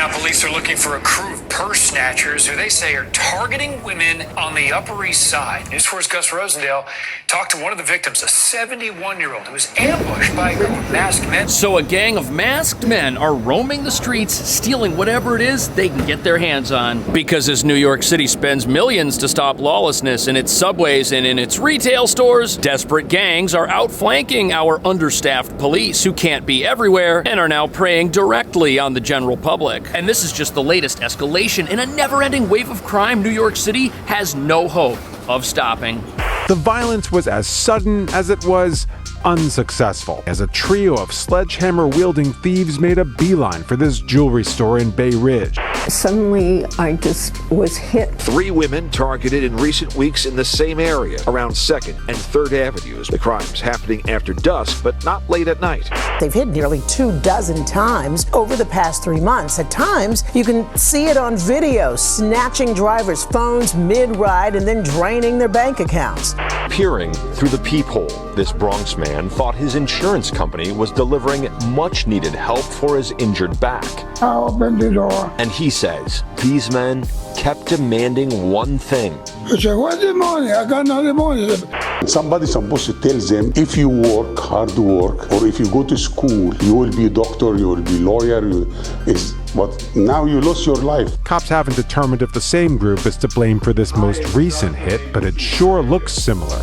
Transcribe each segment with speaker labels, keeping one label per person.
Speaker 1: Now police are looking for a crew of purse snatchers who they say are targeting women on the Upper East Side. News 4's Gus Rosendale talked to one of the victims, a 71-year-old who was ambushed by a group of masked men.
Speaker 2: So a gang of masked men are roaming the streets, stealing whatever it is they can get their hands on. Because as New York City spends millions to stop lawlessness in its subways and in its retail stores, desperate gangs are outflanking our understaffed police who can't be everywhere and are now preying directly on the general public. And this is just the latest escalation in a never-ending wave of crime New York City has no hope of stopping.
Speaker 3: The violence was as sudden as it was unsuccessful, as a trio of sledgehammer-wielding thieves made a beeline for this jewelry store in Bay Ridge.
Speaker 4: Suddenly, I just was hit.
Speaker 5: 3 women targeted in recent weeks in the same area, around 2nd and 3rd Avenues. The crimes happening after dusk, but not late at night.
Speaker 6: They've hit nearly 24 times over the past 3 months. At times, you can see it on video, snatching drivers' phones mid-ride and then draining their bank accounts.
Speaker 7: Peering through the peephole, this Bronx man thought his insurance company was delivering much-needed help for his injured back.
Speaker 8: I opened the door.
Speaker 7: And he says these men kept demanding one thing.
Speaker 8: I said, what's the money? I got no money.
Speaker 9: Somebody's supposed to tell them, if you work, hard work, or if you go to school, you will be a doctor, you will be lawyer. But now you lost your life.
Speaker 3: Cops haven't determined if the same group is to blame for this most recent hit, but it sure looks similar.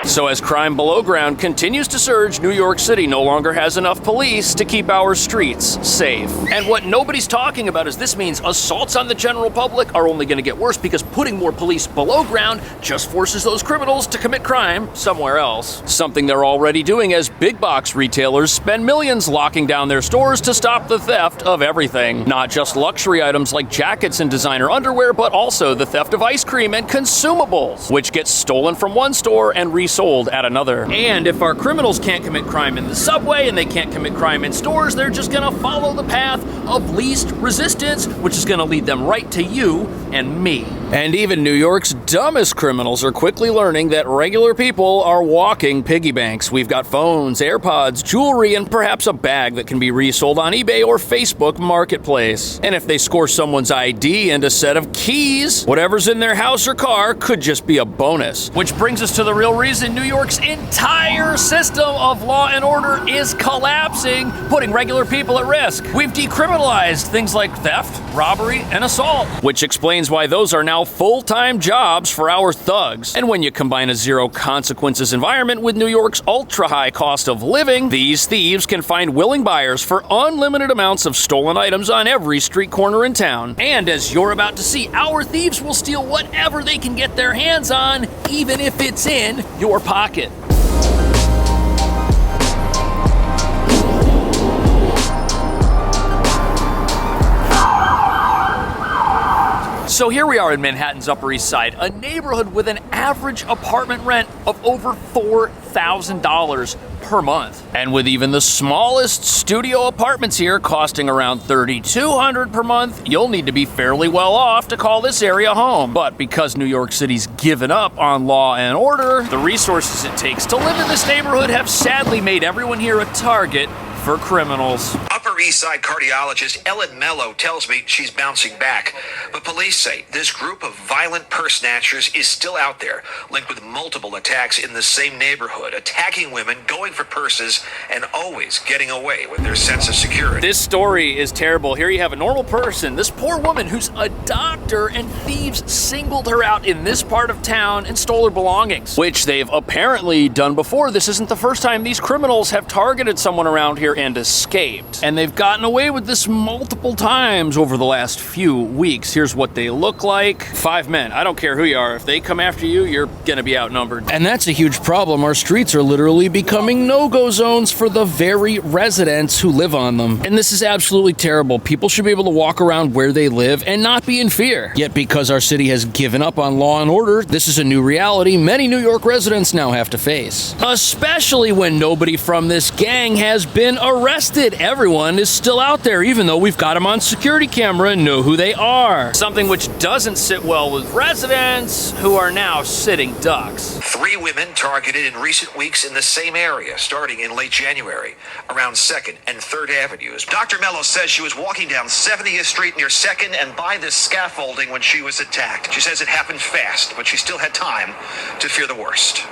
Speaker 2: So as crime below ground continues to surge, New York City no longer has enough police to keep our streets safe. And what nobody's talking about is this means assaults on the general public are only going to get worse because putting more police below ground just forces those criminals to commit crime somewhere else. Something they're already doing as big box retailers spend millions locking down their stores to stop the theft of everything. Not just luxury items like jackets and designer underwear, but also the theft of ice cream and consumables, which gets stolen from one store and resold at another. And if our criminals can't commit crime in the subway and they can't commit crime in stores, they're just gonna follow the path of least resistance, which is gonna lead them right to you and me. And even New York's dumbest criminals are quickly learning that regular people are walking piggy banks. We've got phones, AirPods, jewelry, and perhaps a bag that can be resold on eBay or Facebook Marketplace. And if they score someone's ID and a set of keys, whatever's in their house or car could just be a bonus. Which brings us to the real reason New York's entire system of law and order is collapsing, putting regular people at risk. We've decriminalized things like theft, robbery, and assault, which explains why those are now full-time jobs for our thugs. And when you combine a zero consequences environment with New York's ultra-high cost of living, these thieves can find willing buyers for unlimited amounts of stolen items on every street corner in town. And as you're about to see, our thieves will steal whatever they can get their hands on, even if it's in your pocket. So here we are in Manhattan's Upper East Side, a neighborhood with an average apartment rent of over $4,000 per month. And with even the smallest studio apartments here costing around $3,200 per month, you'll need to be fairly well off to call this area home. But because New York City's given up on law and order, the resources it takes to live in this neighborhood have sadly made everyone here a target for criminals.
Speaker 5: Upper East Side cardiologist Ellen Mello tells me she's bouncing back. But police say this group of violent purse snatchers is still out there, linked with multiple attacks in the same neighborhood, attacking women, going for purses, and always getting away with their sense of security.
Speaker 2: This story is terrible. Here you have a normal person, this poor woman who's a doctor, and thieves singled her out in this part of town and stole her belongings, which they've apparently done before. This isn't the first time these criminals have targeted someone around here and escaped. And they've gotten away with this multiple times over the last few weeks. Here's what they look like. 5 men. I don't care who you are. If they come after you, you're gonna be outnumbered. And that's a huge problem. Our streets are literally becoming no-go zones for the very residents who live on them. And this is absolutely terrible. People should be able to walk around where they live and not be in fear. Yet because our city has given up on law and order, this is a new reality many New York residents now have to face. Especially when nobody from this gang has been arrested. Everyone is still out there, even though we've got them on security camera and know who they are. Something which doesn't sit well with residents who are now sitting ducks.
Speaker 5: 3 women targeted in recent weeks in the same area, starting in late January, around 2nd and 3rd Avenues. Dr. Mello says she was walking down 70th Street near 2nd and by this scaffolding when she was attacked. She says it happened fast, but she still had time to fear the worst.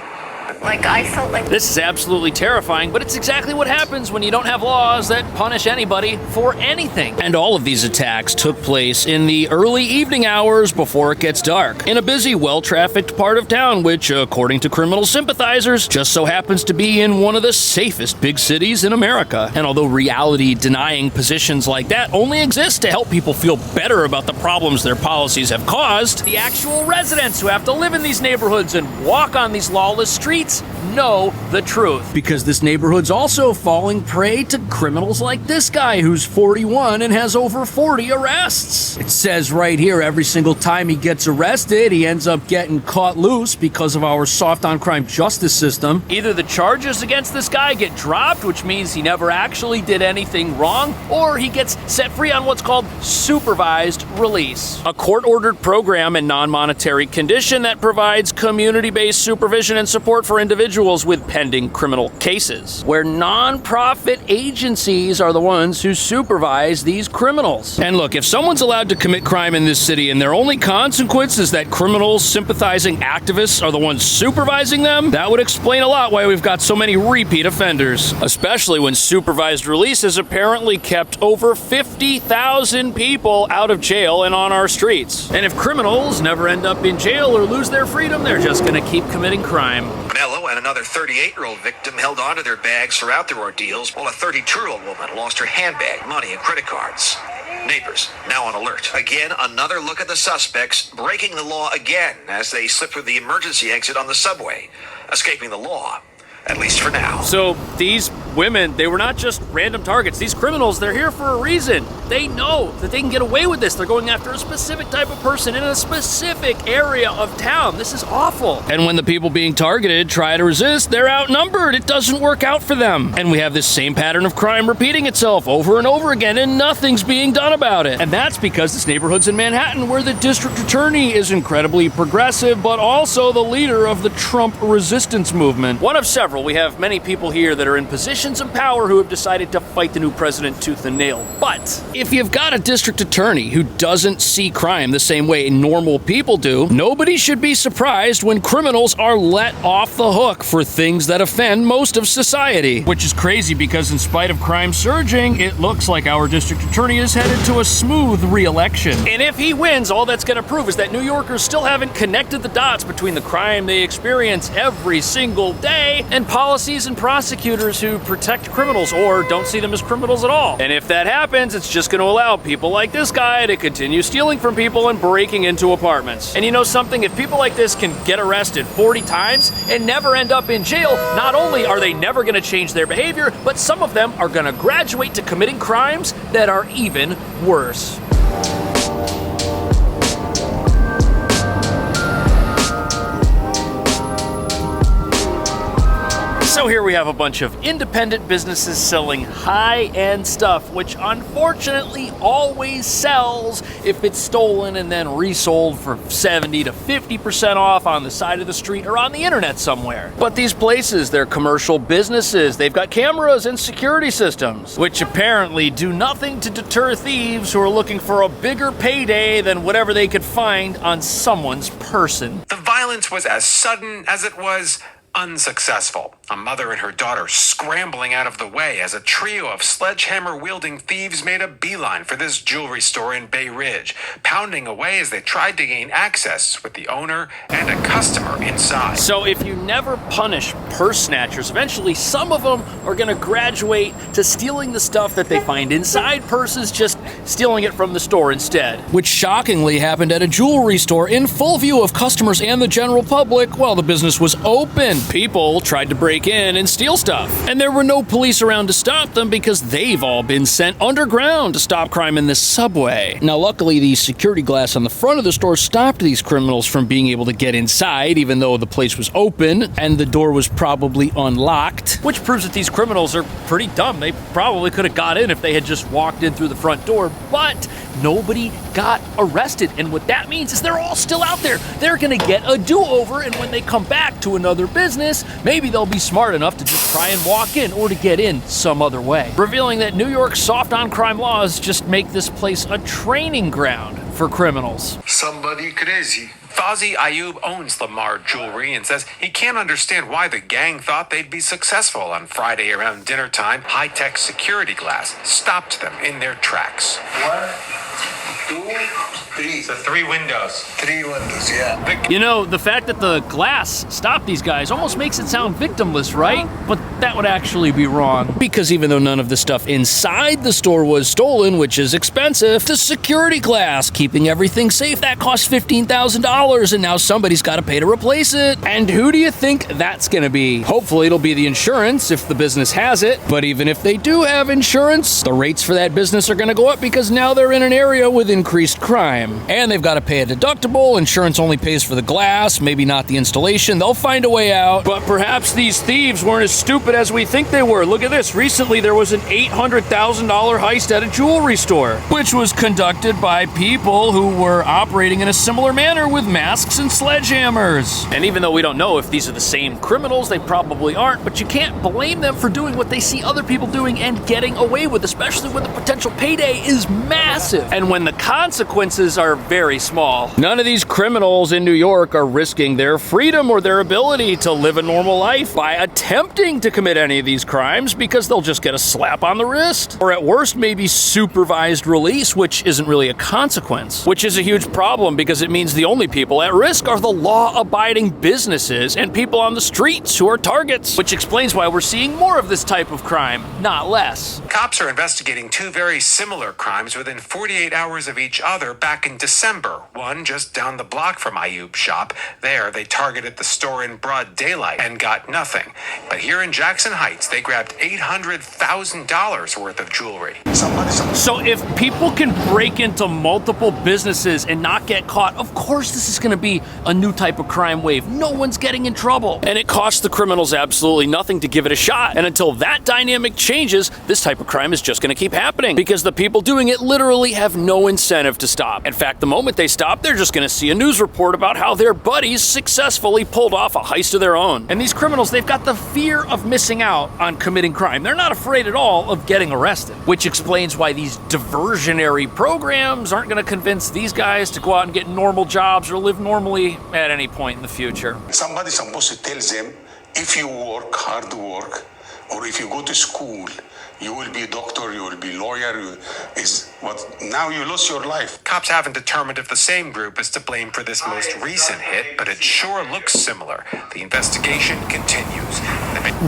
Speaker 4: Like, I felt like
Speaker 2: This is absolutely terrifying, but it's exactly what happens when you don't have laws that punish anybody for anything. And all of these attacks took place in the early evening hours before it gets dark, in a busy, well-trafficked part of town, which, according to criminal sympathizers, just so happens to be in one of the safest big cities in America. And although reality-denying positions like that only exist to help people feel better about the problems their policies have caused, the actual residents who have to live in these neighborhoods and walk on these lawless streets know the truth. Because this neighborhood's also falling prey to criminals like this guy who's 41 and has over 40 arrests. It says right here, every single time he gets arrested, he ends up getting caught loose because of our soft on crime justice system. Either the charges against this guy get dropped, which means he never actually did anything wrong, or he gets set free on what's called supervised release, a court-ordered program and non-monetary condition that provides community-based supervision and support for individuals with pending criminal cases, where non-profit agencies are the ones who supervise these criminals. And look, if someone's allowed to commit crime in this city and their only consequence is that criminals sympathizing activists are the ones supervising them, that would explain a lot why we've got so many repeat offenders, especially when supervised release has apparently kept over 50,000 people out of jail and on our streets. And if criminals never end up in jail or lose their freedom, they're just gonna keep committing crime.
Speaker 5: Mello and another 38-year-old victim held onto their bags throughout their ordeals, while a 32-year-old woman lost her handbag, money, and credit cards. Neighbors now on alert. Again, another look at the suspects breaking the law again as they slip through the emergency exit on the subway, escaping the law, at least for now.
Speaker 2: So these women, they were not just random targets. These criminals, they're here for a reason. They know that they can get away with this. They're going after a specific type of person in a specific area of town. This is awful. And when the people being targeted try to resist, they're outnumbered. It doesn't work out for them. And we have this same pattern of crime repeating itself over and over again, and nothing's being done about it. And that's because this neighborhood's in Manhattan, where the district attorney is incredibly progressive, but also the leader of the Trump resistance movement. One of several. We have many people here that are in positions of power who have decided to fight the new president tooth and nail. But if you've got a district attorney who doesn't see crime the same way normal people do, nobody should be surprised when criminals are let off the hook for things that offend most of society. Which is crazy because in spite of crime surging, it looks like our district attorney is headed to a smooth re-election. And if he wins, all that's going to prove is that New Yorkers still haven't connected the dots between the crime they experience every single day and policies and prosecutors who protect criminals or don't see them as criminals at all. And if that happens, it's just going to allow people like this guy to continue stealing from people and breaking into apartments. And you know something? If people like this can get arrested 40 times and never end up in jail, not only are they never going to change their behavior, but some of them are going to graduate to committing crimes that are even worse. So here we have a bunch of independent businesses selling high-end stuff, which unfortunately always sells if it's stolen and then resold for 70 to 50% off on the side of the street or on the internet somewhere. But these places, they're commercial businesses. They've got cameras and security systems, which apparently do nothing to deter thieves who are looking for a bigger payday than whatever they could find on someone's person.
Speaker 3: The violence was as sudden as it was unsuccessful. A mother and her daughter scrambling out of the way as a trio of sledgehammer-wielding thieves made a beeline for this jewelry store in Bay Ridge, pounding away as they tried to gain access with the owner and a customer inside.
Speaker 2: So if you never punish purse snatchers, eventually some of them are going to graduate to stealing the stuff that they find inside purses, just stealing it from the store instead. Which shockingly happened at a jewelry store in full view of customers and the general public while the business was open. People tried to break break in and steal stuff. And there were no police around to stop them because they've all been sent underground to stop crime in this subway. Now, luckily, the security glass on the front of the store stopped these criminals from being able to get inside, even though the place was open and the door was probably unlocked, which proves that these criminals are pretty dumb. They probably could have got in if they had just walked in through the front door, but nobody got arrested. And what that means is they're all still out there. They're gonna get a do-over, and when they come back to another business, maybe they'll be smart enough to just try and walk in or to get in some other way. Revealing that New York's soft on crime laws just make this place a training ground for criminals.
Speaker 1: Somebody crazy.
Speaker 3: Fauzi Ayub owns Lamar Jewelry and says he can't understand why the gang thought they'd be successful. On Friday around dinner time, high-tech security glass stopped them in their tracks.
Speaker 1: 1, 2, 3.
Speaker 3: The 3 windows.
Speaker 1: 3 windows, yeah.
Speaker 2: You know, the fact that the glass stopped these guys almost makes it sound victimless, right? But that would actually be wrong. Because even though none of the stuff inside the store was stolen, which is expensive, the security glass keeping everything safe, that costs $15,000, and now somebody's got to pay to replace it. And who do you think that's going to be? Hopefully it'll be the insurance if the business has it. But even if they do have insurance, the rates for that business are going to go up because now they're in an area with increased crime. And they've got to pay a deductible. Insurance only pays for the glass, maybe not the installation. They'll find a way out. But perhaps these thieves weren't as stupid as we think they were. Look at this. Recently, there was an $800,000 heist at a jewelry store, which was conducted by people who were operating in a similar manner with masks and sledgehammers. And even though we don't know if these are the same criminals, they probably aren't, but you can't blame them for doing what they see other people doing and getting away with, especially when the potential payday is massive and when the consequences are very small. None of these criminals in New York are risking their freedom or their ability to live a normal life by attempting to commit any of these crimes because they'll just get a slap on the wrist. Or at worst, maybe supervised release, which isn't really a consequence, which is a huge problem because it means the only people at risk are the law-abiding businesses and people on the streets who are targets, which explains why we're seeing more of this type of crime, not less.
Speaker 3: Cops are investigating 2 very similar crimes within 48 hours of each other back in December. One just down the block from Ayub's shop. There, they targeted the store in broad daylight and got nothing. But here in Jackson Heights, they grabbed $800,000 worth of jewelry.
Speaker 2: So if people can break into multiple businesses and not get caught, of course this is going to be a new type of crime wave. No one's getting in trouble. And it costs the criminals absolutely nothing to give it a shot. And until that dynamic changes, this type of crime is just going to keep happening because the people doing it literally have no incentive to stop. In fact, the moment they stop, they're just going to see a news report about how their buddies successfully pulled off a heist of their own. And these criminals, they've got the fear of missing out on committing crime. They're not afraid at all of getting arrested, which explains why these diversionary programs aren't going to convince these guys to go out and get normal jobs or live normally at any point in the future.
Speaker 9: Somebody's supposed to tell them, if you work, hard work, or if you go to school, you will be a doctor, you will be a lawyer, but now you lost your life.
Speaker 3: Cops haven't determined if the same group is to blame for this most recent hit, but it sure looks similar. The investigation continues.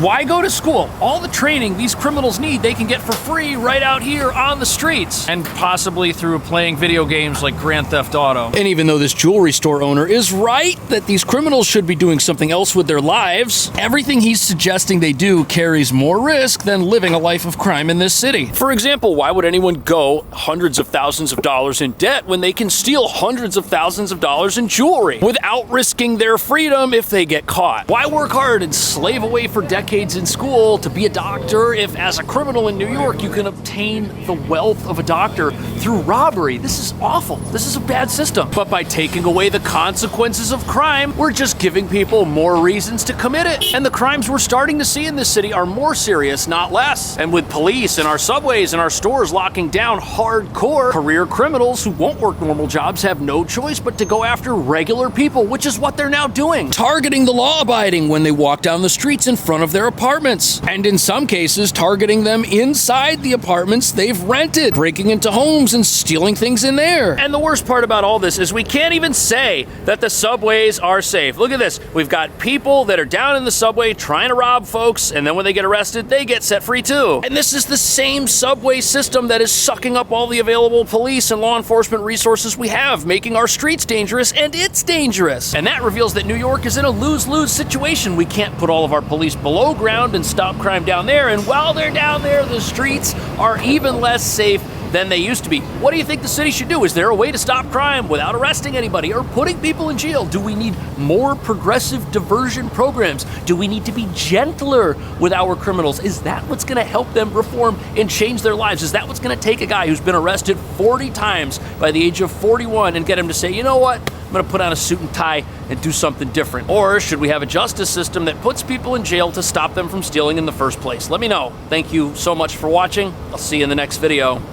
Speaker 2: Why go to school? All the training these criminals need, they can get for free right out here on the streets, and possibly through playing video games like Grand Theft Auto. And even though this jewelry store owner is right that these criminals should be doing something else with their lives, everything he's suggesting they do carries more risk than living a life of crime in this city. For example, why would anyone go hundreds of thousands of dollars in debt when they can steal hundreds of thousands of dollars in jewelry without risking their freedom if they get caught? Why work hard and slave away for decades in school to be a doctor if, as a criminal in New York, you can obtain the wealth of a doctor through robbery? This is awful. This is a bad system. But by taking away the consequences of crime, we're just giving people more reasons to commit it. And the crimes we're starting to see in this city are more serious, not less. And with police and our subways and our stores locking down hardcore, career criminals who won't work normal jobs have no choice but to go after regular people, which is what they're now doing. Targeting the law-abiding when they walk down the streets in front of their apartments. And in some cases, targeting them inside the apartments they've rented, breaking into homes and stealing things in there. And the worst part about all this is we can't even say that the subways are safe. Look at this. We've got people that are down in the subway trying to rob folks, and then when they get arrested, arrested, they get set free too. And this is the same subway system that is sucking up all the available police and law enforcement resources we have, making our streets dangerous, and it's dangerous. And that reveals that New York is in a lose-lose situation. We can't put all of our police below ground and stop crime down there, and while they're down there, the streets are even less safe than they used to be. What do you think the city should do? Is there a way to stop crime without arresting anybody or putting people in jail? Do we need more progressive diversion programs? Do we need to be gentler with our criminals? Is that what's gonna help them reform and change their lives? Is that what's gonna take a guy who's been arrested 40 times by the age of 41 and get him to say, you know what? I'm gonna put on a suit and tie and do something different? Or should we have a justice system that puts people in jail to stop them from stealing in the first place? Let me know. Thank you so much for watching. I'll see you in the next video.